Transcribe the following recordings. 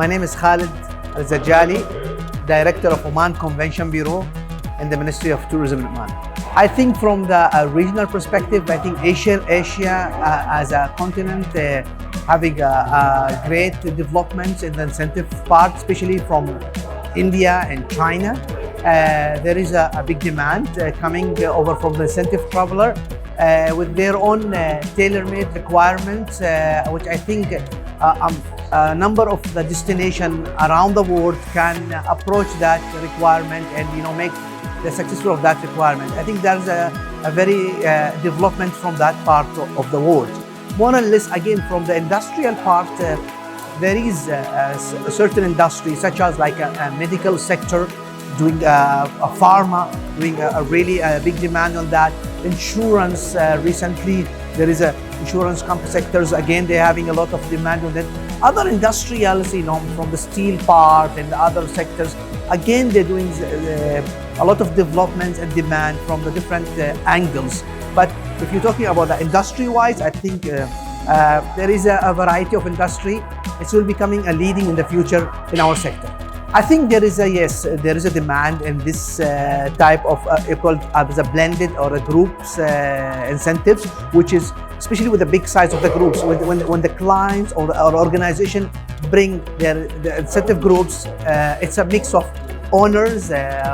My name is Khalid Walid, Director of Oman Convention Bureau in the Ministry of Tourism in Oman. I think from the regional perspective, I think Asia as a continent having a great developments in the incentive part, especially from India and China. There is a big demand coming over from the incentive traveler with their own tailor-made requirements, which I think a number of the destination around the world can approach that requirement and make the successful of that requirement. I think there's a very development from that part of the world. More or less, again, from the industrial part, there is a certain industry, such as like a medical sector, doing a pharma, doing a really big demand on that. Insurance, recently, there is a insurance sectors, again, they're having a lot of demand on that. Other industrials, from the steel part and the other sectors, again, they're doing a lot of developments and demand from the different angles. But if you're talking about the industry-wise, I think there is a variety of industry. It will be becoming a leading in the future in our sector. I think there is a demand in this type of called as a blended or a groups incentives, which is especially with the big size of the groups. When the clients or organization bring their incentive groups, it's a mix of owners,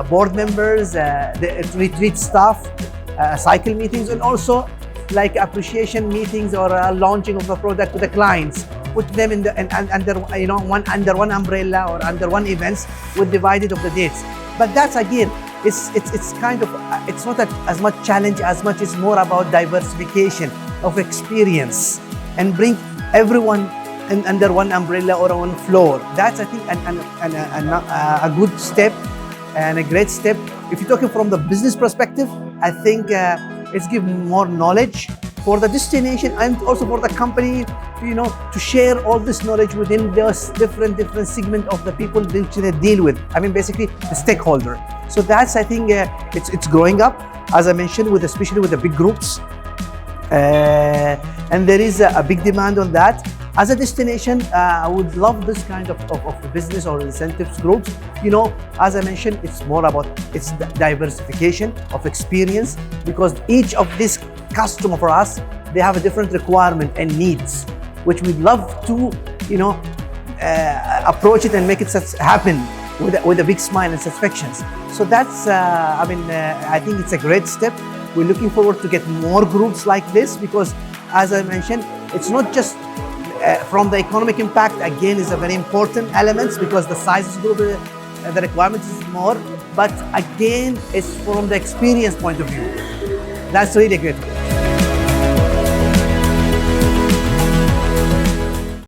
board members, the retreat staff, cycle meetings, and also like appreciation meetings or launching of a product to the clients. Put them under one umbrella or under one events with divided of the dates. But that's again, it's kind of it's not as much challenge as much as more about diversification of experience and bring everyone under one umbrella or one floor. That's I think a good step and a great step. If you're talking from the business perspective, I think it's give more knowledge for the destination and also for the company, to share all this knowledge within those different segment of the people which they deal with. I mean, basically the stakeholder. So that's, I think, it's growing up, as I mentioned, especially with the big groups, and there is a big demand on that. As a destination, I would love this kind of business or incentives groups. As I mentioned, it's more about its diversification of experience, because each of these customer for us, they have a different requirement and needs, which we'd love to, approach it and make it happen with a big smile and satisfactions. So that's, I think it's a great step. We're looking forward to get more groups like this, because as I mentioned, it's not just from the economic impact, again, is a very important element, because the size is good, the requirement is more, but again, it's from the experience point of view. That's really great.